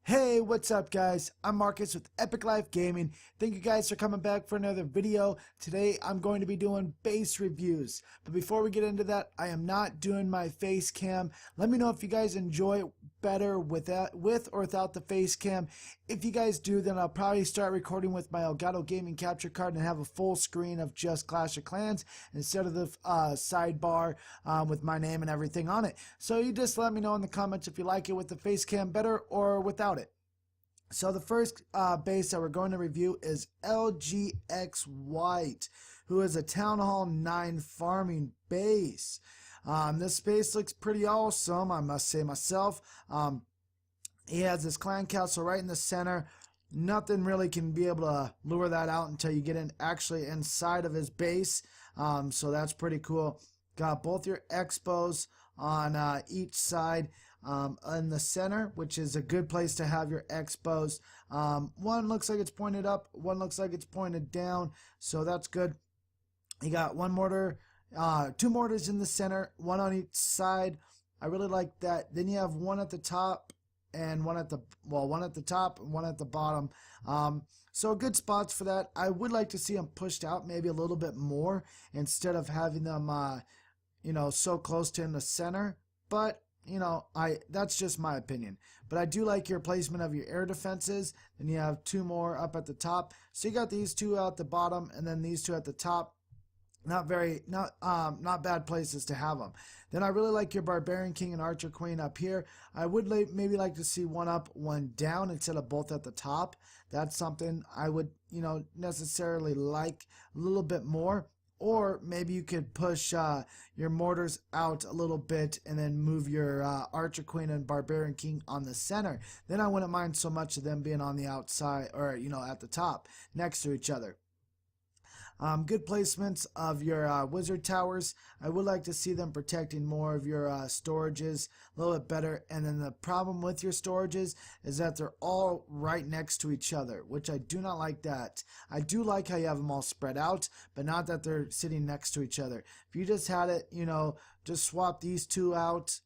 Hey, what's up guys? I'm Marcus with Epic Life Gaming. Thank you guys for coming back for another video. Today I'm going to be doing base reviews. But before we get into that, I am not doing my face cam. Let me know if you guys enjoy it better with or without the face cam. If you guys do, then I'll probably start recording with my Elgato gaming capture card and have a full screen of just Clash of Clans instead of the sidebar with my name and everything on it. So you just let me know in the comments if you like it with the face cam better or without it. So the first base that we're going to review is LGX White, who is a Town Hall 9 farming base. This base looks pretty awesome, I must say myself. He has his clan castle right in the center. Nothing really can be able to lure that out until you get in actually inside of his base. So that's pretty cool. Got both your expos on each side. In the center, which is a good place to have your expos. One looks like it's pointed up, one looks like it's pointed down, so that's good. You got one mortar, two mortars in the center, one on each side. I really like that. Then you have one at the top and one at the top and one at the bottom. So good spots for that. I would like to see them pushed out maybe a little bit more instead of having them so close to in the center, but that's just my opinion. But I do like your placement of your air defenses. Then you have two more up at the top. So you got these two at the bottom and then these two at the top. Not bad places to have them. Then I really like your Barbarian King and Archer Queen up here. I would maybe like to see one up, one down instead of both at the top. That's something I would, necessarily like a little bit more. Or maybe you could push your mortars out a little bit and then move your Archer Queen and Barbarian King on the center. Then I wouldn't mind so much of them being on the outside or, at the top next to each other. Good placements of your wizard towers. I would like to see them protecting more of your storages a little bit better. And then the problem with your storages is that they're all right next to each other, which I do not like that. I do like how you have them all spread out, but not that they're sitting next to each other. If you just had it, just swap these two out,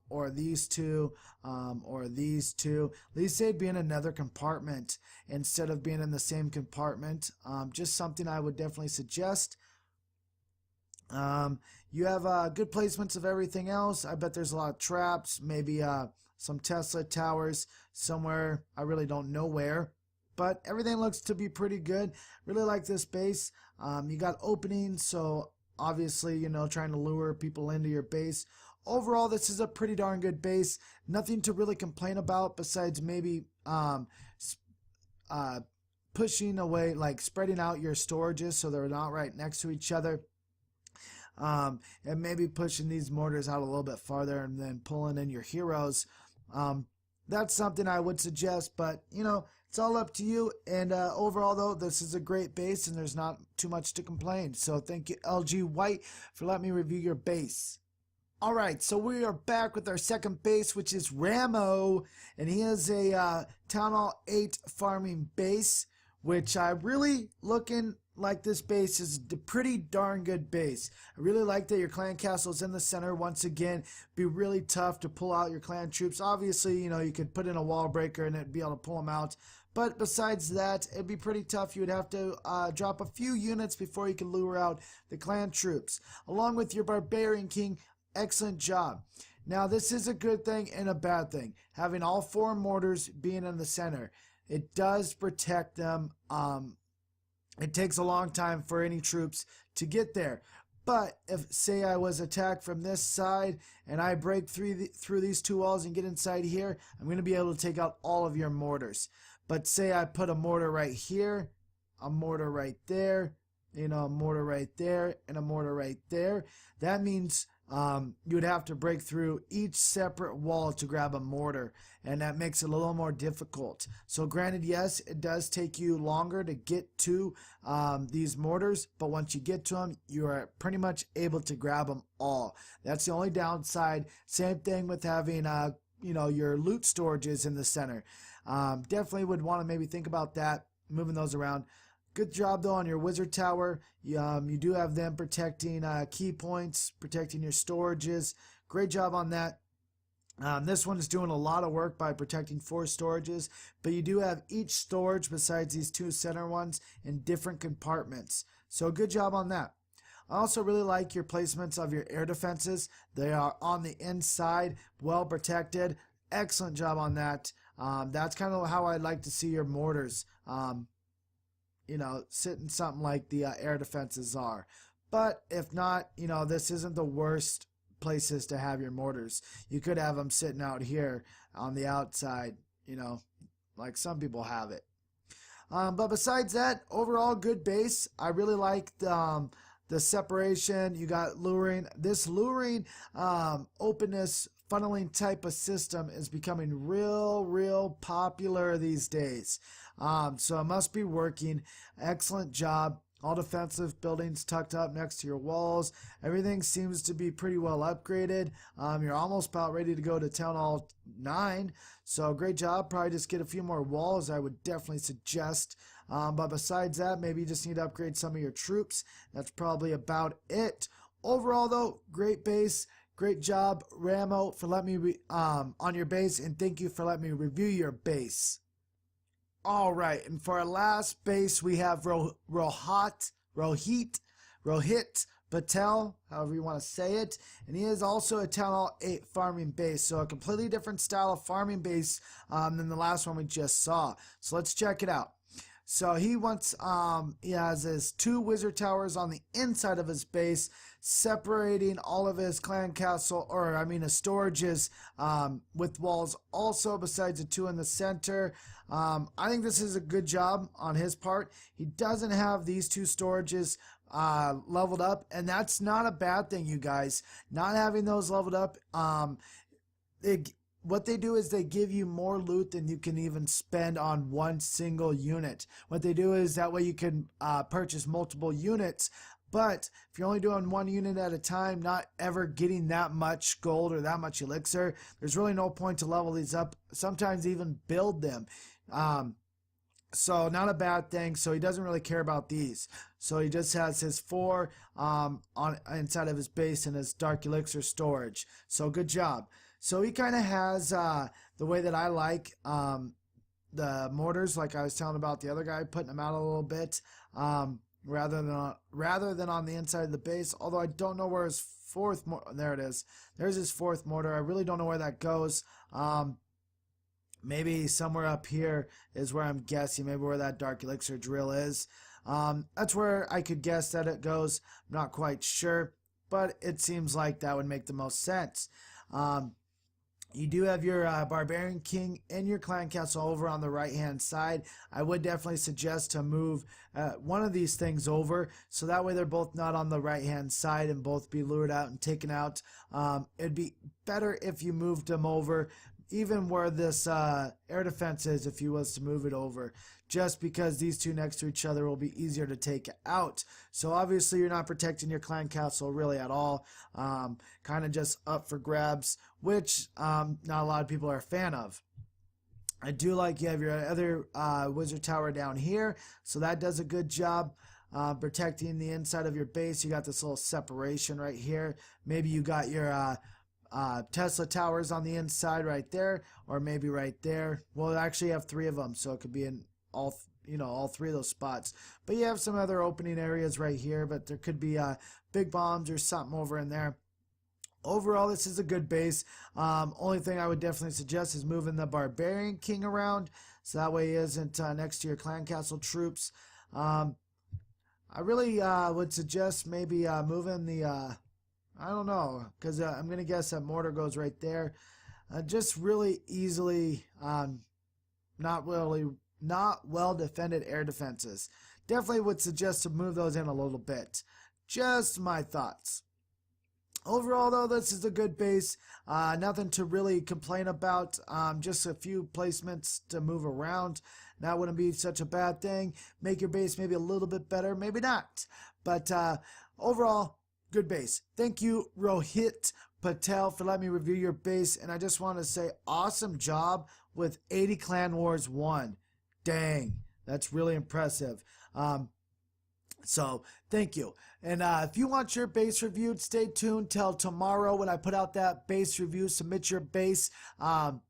or these two, or these two. At least they'd be in another compartment instead of being in the same compartment. Just something I would definitely suggest. You have good placements of everything else. I bet there's a lot of traps, maybe some Tesla towers somewhere. I really don't know where. But everything looks to be pretty good. Really like this base. You got openings, so obviously, trying to lure people into your base. Overall, this is a pretty darn good base. Nothing to really complain about besides maybe pushing away, like spreading out your storages so they're not right next to each other. And maybe pushing these mortars out a little bit farther and then pulling in your heroes. That's something I would suggest, but it's all up to you. And overall though, this is a great base and there's not too much to complain. So thank you LG White for letting me review your base. Alright, so we are back with our second base, which is Ramo, and he is a Town Hall 8 farming base, which I really looking like this base is a pretty darn good base. I really like that your clan castle is in the center. Once again, be really tough to pull out your clan troops. Obviously, you could put in a wall breaker and it'd be able to pull them out. But besides that, it'd be pretty tough. You would have to drop a few units before you can lure out the clan troops. Along with your Barbarian King, excellent job. Now, this is a good thing and a bad thing. Having all four mortars being in the center, it does protect them. It takes a long time for any troops to get there. But if, say, I was attacked from this side and I break through these two walls and get inside here, I'm going to be able to take out all of your mortars. But say I put a mortar right here, a mortar right there, a mortar right there, and a mortar right there. That means you would have to break through each separate wall to grab a mortar, and that makes it a little more difficult. So granted, yes, it does take you longer to get to these mortars, but once you get to them, you are pretty much able to grab them all. That's the only downside. Same thing with having your loot storages in the center. Definitely would want to maybe think about that, moving those around. Good job though on your wizard tower. You do have them protecting key points, protecting your storages. Great job on that. This one is doing a lot of work by protecting 4 storages, but you do have each storage besides these 2 center ones in different compartments. So good job on that. I also really like your placements of your air defenses. They are on the inside, well protected. Excellent job on that. That's kind of how I'd like to see your mortars, you know, sitting something like the air defenses are. But if not, you know, this isn't the worst places to have your mortars. You could have them sitting out here on the outside, you know, like some people have it. But besides that, overall good base. I really like the separation. You got luring. This luring openness funneling type of system is becoming real popular these days. So it must be working. Excellent job. All defensive buildings tucked up next to your walls. Everything seems to be pretty well upgraded. You're almost about ready to go to Town Hall 9. So great job. Probably just get a few more walls, I would definitely suggest. But besides that, maybe you just need to upgrade some of your troops. That's probably about it. Overall though, great base. Great job, Ramo, for letting me on your base. And thank you for letting me review your base. All right, and for our last base, we have Rohit Patel, however you want to say it. And he is also a Town Hall 8 farming base, so a completely different style of farming base than the last one we just saw. So let's check it out. So he has his 2 wizard towers on the inside of his base, separating all of his clan castle, or I mean his storages, with walls also besides the 2 in the center. I think this is a good job on his part. He doesn't have these 2 storages leveled up, and that's not a bad thing, you guys. Not having those leveled up, what they do is they give you more loot than you can even spend on one single unit. What they do is that way you can purchase multiple units, but if you're only doing 1 unit at a time, not ever getting that much gold or that much elixir, there's really no point to level these up, sometimes even build them. So not a bad thing. So he doesn't really care about these. So he just has his 4 on inside of his base and his dark elixir storage. So good job. So he kind of has the way that I like the mortars, like I was telling about the other guy, putting them out a little bit rather than on the inside of the base. Although I don't know where his 4th there it is. There's his 4th mortar. I really don't know where that goes. Maybe somewhere up here is where I'm guessing. Maybe where that dark elixir drill is. That's where I could guess that it goes. I'm not quite sure, but it seems like that would make the most sense. You do have your Barbarian King and your clan castle over on the right hand side. I would definitely suggest to move one of these things over, so that way they're both not on the right hand side and both be lured out and taken out. It'd be better if you moved them over, even where this air defense is, if you was to move it over, just because these 2 next to each other will be easier to take out. So obviously you're not protecting your clan castle really at all, kind of just up for grabs, which not a lot of people are a fan of. I do like you have your other wizard tower down here, so that does a good job protecting the inside of your base. You got this little separation right here. Maybe you got your Tesla towers on the inside right there, or maybe right there. Well, actually you have 3 of them, so it could be in all 3 of those spots. But you have some other opening areas right here, but there could be big bombs or something over in there. Overall, this is a good base. Only thing I would definitely suggest is moving the Barbarian King around, so that way he isn't next to your clan castle troops. I really would suggest maybe moving the I don't know, because I'm going to guess that mortar goes right there. Just really easily, not well defended air defenses. Definitely would suggest to move those in a little bit. Just my thoughts. Overall, though, this is a good base. Nothing to really complain about. Just a few placements to move around. That wouldn't be such a bad thing. Make your base maybe a little bit better, maybe not. But overall, good base. Thank you, Rohit Patel, for letting me review your base. And I just want to say, awesome job with 80 Clan Wars 1. Dang, that's really impressive. So thank you. And if you want your base reviewed, stay tuned till tomorrow when I put out that base review. Submit your base. And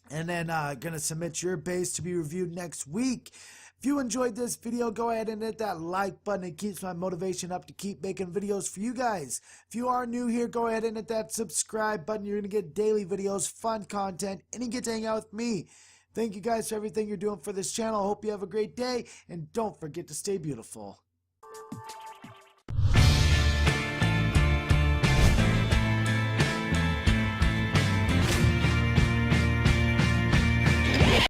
then gonna submit your base to be reviewed next week. If you enjoyed this video, go ahead and hit that like button. It keeps my motivation up to keep making videos for you guys. If you are new here, go ahead and hit that subscribe button. You're gonna get daily videos, fun content, and you get to hang out with me. Thank you guys for everything you're doing for this channel. I hope you have a great day, and don't forget to stay beautiful.